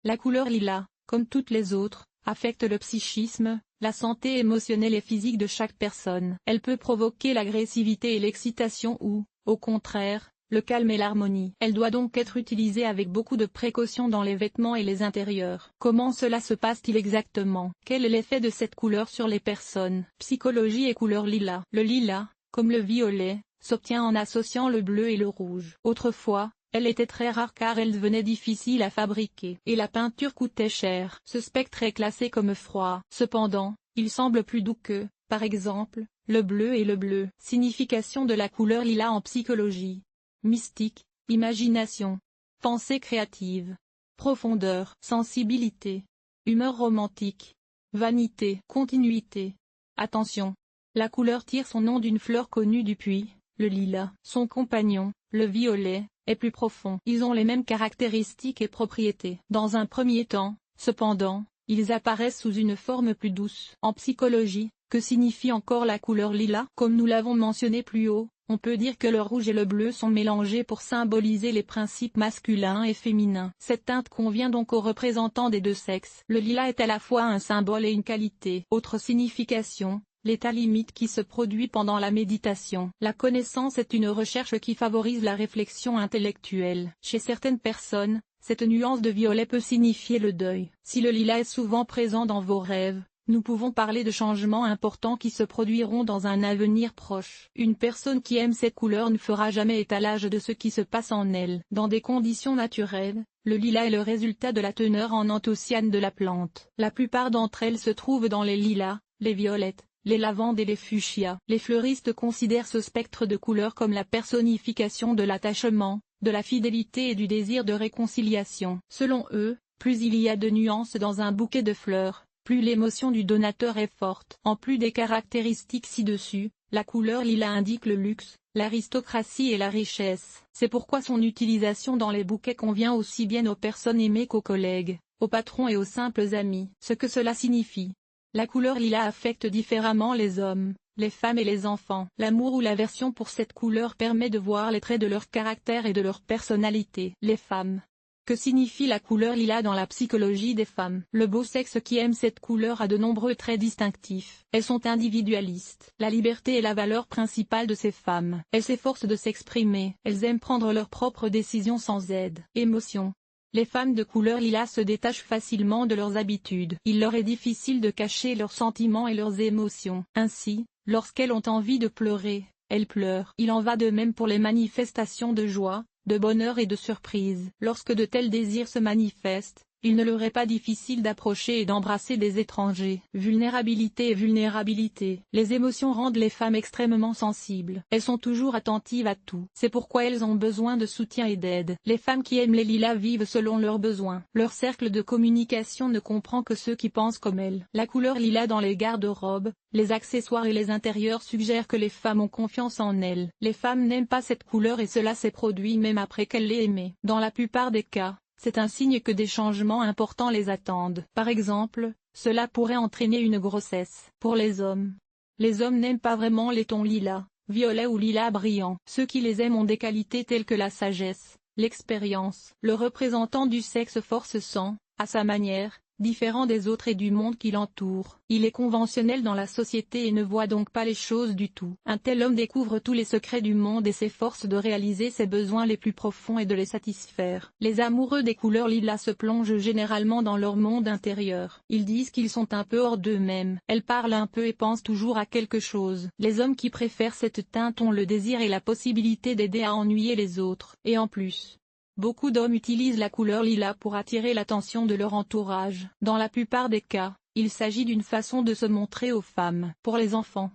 La couleur lilas, comme toutes les autres, affecte le psychisme, la santé émotionnelle et physique de chaque personne. Elle peut provoquer l'agressivité et l'excitation ou, au contraire, le calme et l'harmonie. Elle doit donc être utilisée avec beaucoup de précaution dans les vêtements et les intérieurs. Comment cela se passe-t-il exactement? Quel est l'effet de cette couleur sur les personnes? Psychologie et couleur lilas. Le lilas, comme le violet, s'obtient en associant le bleu et le rouge. Autrefois, elle était très rare car elle devenait difficile à fabriquer et la peinture coûtait cher. Ce spectre est classé comme froid. Cependant, il semble plus doux que, par exemple, le bleu et le bleu. Signification de la couleur lilas en psychologie. Mystique, imagination, pensée créative, profondeur, sensibilité, humeur romantique, vanité, continuité. Attention! La couleur tire son nom d'une fleur connue depuis, le lilas. Son compagnon, le violet, est plus profond. Ils ont les mêmes caractéristiques et propriétés. Dans un premier temps, cependant, ils apparaissent sous une forme plus douce. En psychologie, que signifie encore la couleur lilas? Comme nous l'avons mentionné plus haut, on peut dire que le rouge et le bleu sont mélangés pour symboliser les principes masculins et féminins. Cette teinte convient donc aux représentants des deux sexes. Le lilas est à la fois un symbole et une qualité. Autre signification, l'état limite qui se produit pendant la méditation. La connaissance est une recherche qui favorise la réflexion intellectuelle. Chez certaines personnes, cette nuance de violet peut signifier le deuil. Si le lilas est souvent présent dans vos rêves, nous pouvons parler de changements importants qui se produiront dans un avenir proche. Une personne qui aime cette couleur ne fera jamais étalage de ce qui se passe en elle. Dans des conditions naturelles, le lilas est le résultat de la teneur en anthocyane de la plante. La plupart d'entre elles se trouvent dans les lilas, les violettes, les lavandes et les fuchsias. Les fleuristes considèrent ce spectre de couleurs comme la personnification de l'attachement, de la fidélité et du désir de réconciliation. Selon eux, plus il y a de nuances dans un bouquet de fleurs, plus l'émotion du donateur est forte. En plus des caractéristiques ci-dessus, la couleur lilas indique le luxe, l'aristocratie et la richesse. C'est pourquoi son utilisation dans les bouquets convient aussi bien aux personnes aimées qu'aux collègues, aux patrons et aux simples amis. Ce que cela signifie. La couleur lilas affecte différemment les hommes, les femmes et les enfants. L'amour ou l'aversion pour cette couleur permet de voir les traits de leur caractère et de leur personnalité. Les femmes. Que signifie la couleur lilas dans la psychologie des femmes? Le beau sexe qui aime cette couleur a de nombreux traits distinctifs. Elles sont individualistes. La liberté est la valeur principale de ces femmes. Elles s'efforcent de s'exprimer. Elles aiment prendre leurs propres décisions sans aide. Émotion. Les femmes de couleur lilas se détachent facilement de leurs habitudes. Il leur est difficile de cacher leurs sentiments et leurs émotions. Ainsi, lorsqu'elles ont envie de pleurer, elles pleurent. Il en va de même pour les manifestations de joie, de bonheur et de surprise. Lorsque de tels désirs se manifestent, il ne leur est pas difficile d'approcher et d'embrasser des étrangers. Vulnérabilité et vulnérabilité. Les émotions rendent les femmes extrêmement sensibles. Elles sont toujours attentives à tout. C'est pourquoi elles ont besoin de soutien et d'aide. Les femmes qui aiment les lilas vivent selon leurs besoins. Leur cercle de communication ne comprend que ceux qui pensent comme elles. La couleur lilas dans les garde-robes, les accessoires et les intérieurs suggèrent que les femmes ont confiance en elles. Les femmes n'aiment pas cette couleur et cela s'est produit même après qu'elles l'aient aimée. Dans la plupart des cas, c'est un signe que des changements importants les attendent. Par exemple, cela pourrait entraîner une grossesse. Pour les hommes n'aiment pas vraiment les tons lilas, violets ou lilas brillants. Ceux qui les aiment ont des qualités telles que la sagesse, l'expérience. Le représentant du sexe fort se sent, à sa manière, différent des autres et du monde qui l'entoure. Il est conventionnel dans la société et ne voit donc pas les choses du tout. Un tel homme découvre tous les secrets du monde et s'efforce de réaliser ses besoins les plus profonds et de les satisfaire. Les amoureux des couleurs lilas se plongent généralement dans leur monde intérieur. Ils disent qu'ils sont un peu hors d'eux-mêmes. Elles parlent un peu et pensent toujours à quelque chose. Les hommes qui préfèrent cette teinte ont le désir et la possibilité d'aider à ennuyer les autres. Et en plus, beaucoup d'hommes utilisent la couleur lilas pour attirer l'attention de leur entourage. Dans la plupart des cas, il s'agit d'une façon de se montrer aux femmes. Pour les enfants,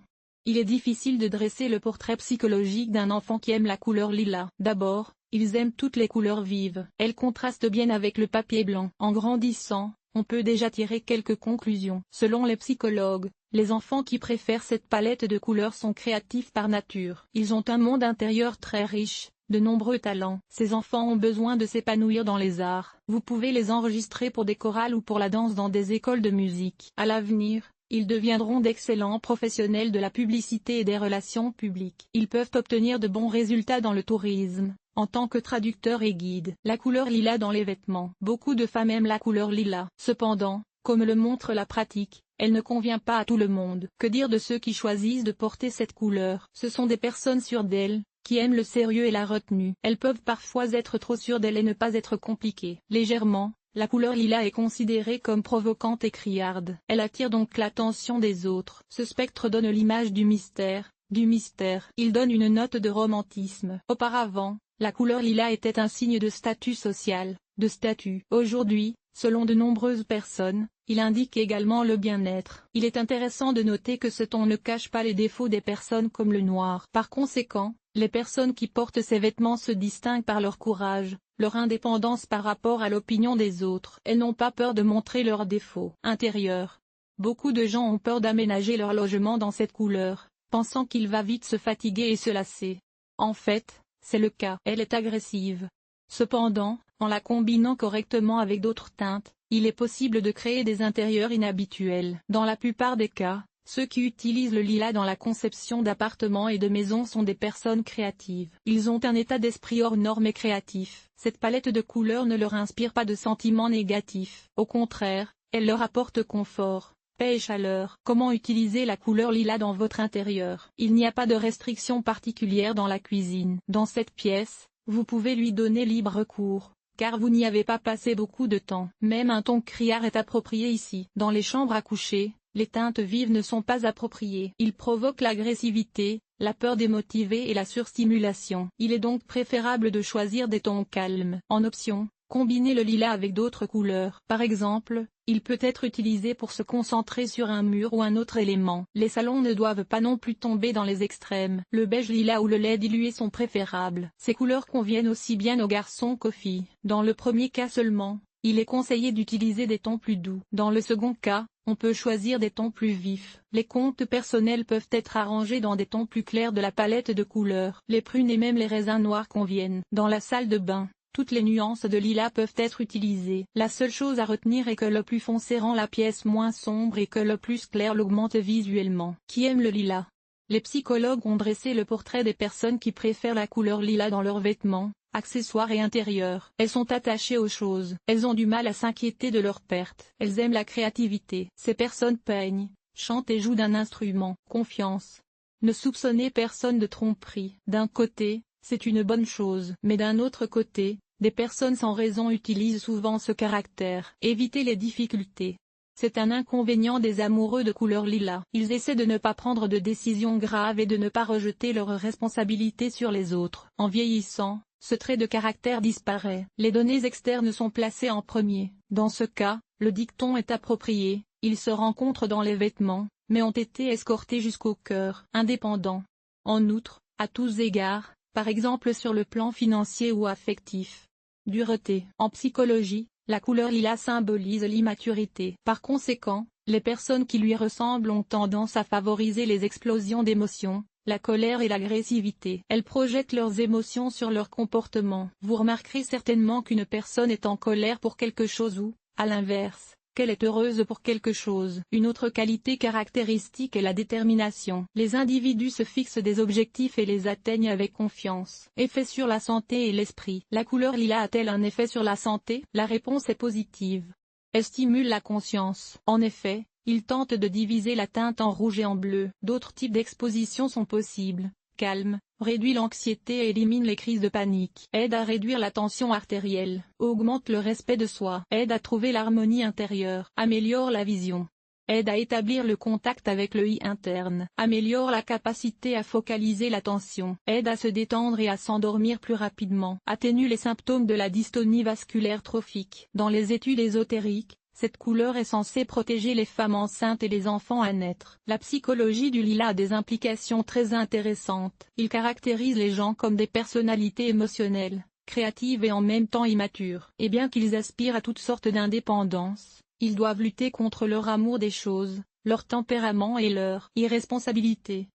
il est difficile de dresser le portrait psychologique d'un enfant qui aime la couleur lilas. D'abord, ils aiment toutes les couleurs vives. Elles contrastent bien avec le papier blanc. En grandissant, on peut déjà tirer quelques conclusions. Selon les psychologues, les enfants qui préfèrent cette palette de couleurs sont créatifs par nature. Ils ont un monde intérieur très riche, de nombreux talents. Ces enfants ont besoin de s'épanouir dans les arts. Vous pouvez les enregistrer pour des chorales ou pour la danse dans des écoles de musique. À l'avenir, ils deviendront d'excellents professionnels de la publicité et des relations publiques. Ils peuvent obtenir de bons résultats dans le tourisme, en tant que traducteur et guide. La couleur lilas dans les vêtements. Beaucoup de femmes aiment la couleur lilas. Cependant, comme le montre la pratique, elle ne convient pas à tout le monde. Que dire de ceux qui choisissent de porter cette couleur? Ce sont des personnes sûres d'elles, qui aiment le sérieux et la retenue. Elles peuvent parfois être trop sûres d'elles et ne pas être compliquées. Légèrement, la couleur lilas est considérée comme provocante et criarde. Elle attire donc l'attention des autres. Ce spectre donne l'image du mystère. Il donne une note de romantisme. Auparavant, la couleur lilas était un signe de statut social, de statut. Aujourd'hui, selon de nombreuses personnes, il indique également le bien-être. Il est intéressant de noter que ce ton ne cache pas les défauts des personnes comme le noir. Par conséquent, les personnes qui portent ces vêtements se distinguent par leur courage, leur indépendance par rapport à l'opinion des autres. Elles n'ont pas peur de montrer leurs défauts intérieurs. Beaucoup de gens ont peur d'aménager leur logement dans cette couleur, pensant qu'il va vite se fatiguer et se lasser. En fait, c'est le cas. Elle est agressive. Cependant, en la combinant correctement avec d'autres teintes, il est possible de créer des intérieurs inhabituels. Dans la plupart des cas, ceux qui utilisent le lilas dans la conception d'appartements et de maisons sont des personnes créatives. Ils ont un état d'esprit hors norme et créatif. Cette palette de couleurs ne leur inspire pas de sentiments négatifs. Au contraire, elle leur apporte confort, paix et chaleur. Comment utiliser la couleur lilas dans votre intérieur? Il n'y a pas de restriction particulière dans la cuisine. Dans cette pièce, vous pouvez lui donner libre cours, car vous n'y avez pas passé beaucoup de temps. Même un ton criard est approprié ici. Dans les chambres à coucher, les teintes vives ne sont pas appropriées. Ils provoquent l'agressivité, la peur démotivée et la surstimulation. Il est donc préférable de choisir des tons calmes. En option, combinez le lilas avec d'autres couleurs. Par exemple, il peut être utilisé pour se concentrer sur un mur ou un autre élément. Les salons ne doivent pas non plus tomber dans les extrêmes. Le beige lilas ou le lait dilué sont préférables. Ces couleurs conviennent aussi bien aux garçons qu'aux filles. Dans le premier cas seulement, il est conseillé d'utiliser des tons plus doux. Dans le second cas, on peut choisir des tons plus vifs. Les comptes personnels peuvent être arrangés dans des tons plus clairs de la palette de couleurs. Les prunes et même les raisins noirs conviennent. Dans la salle de bain, toutes les nuances de lilas peuvent être utilisées. La seule chose à retenir est que le plus foncé rend la pièce moins sombre et que le plus clair l'augmente visuellement. Qui aime le lilas? Les psychologues ont dressé le portrait des personnes qui préfèrent la couleur lilas dans leurs vêtements, accessoires et intérieurs. Elles sont attachées aux choses. Elles ont du mal à s'inquiéter de leur perte. Elles aiment la créativité. Ces personnes peignent, chantent et jouent d'un instrument. Confiance. Ne soupçonnez personne de tromperie. D'un côté, c'est une bonne chose. Mais d'un autre côté, des personnes sans raison utilisent souvent ce caractère. Évitez les difficultés. C'est un inconvénient des amoureux de couleur lilas. Ils essaient de ne pas prendre de décisions graves et de ne pas rejeter leurs responsabilités sur les autres. En vieillissant, ce trait de caractère disparaît. Les données externes sont placées en premier. Dans ce cas, le dicton est approprié. Ils se rencontrent dans les vêtements, mais ont été escortés jusqu'au cœur. Indépendant. En outre, à tous égards, par exemple sur le plan financier ou affectif. Dureté. En psychologie, la couleur lilas symbolise l'immaturité. Par conséquent, les personnes qui lui ressemblent ont tendance à favoriser les explosions d'émotions, la colère et l'agressivité. Elles projettent leurs émotions sur leur comportement. Vous remarquerez certainement qu'une personne est en colère pour quelque chose ou, à l'inverse, qu'elle est heureuse pour quelque chose. Une autre qualité caractéristique est la détermination. Les individus se fixent des objectifs et les atteignent avec confiance. Effet sur la santé et l'esprit. La couleur lilas a-t-elle un effet sur la santé? La réponse est positive. Elle stimule la conscience. En effet, il tente de diviser la teinte en rouge et en bleu. D'autres types d'exposition sont possibles. Calme, réduit l'anxiété et élimine les crises de panique. Aide à réduire la tension artérielle. Augmente le respect de soi. Aide à trouver l'harmonie intérieure. Améliore la vision. Aide à établir le contact avec l'œil interne. Améliore la capacité à focaliser l'attention. Aide à se détendre et à s'endormir plus rapidement. Atténue les symptômes de la dystonie vasculaire trophique. Dans les études ésotériques, cette couleur est censée protéger les femmes enceintes et les enfants à naître. La psychologie du lilas a des implications très intéressantes. Il caractérise les gens comme des personnalités émotionnelles, créatives et en même temps immatures. Et bien qu'ils aspirent à toutes sortes d'indépendance, ils doivent lutter contre leur amour des choses, leur tempérament et leur irresponsabilité.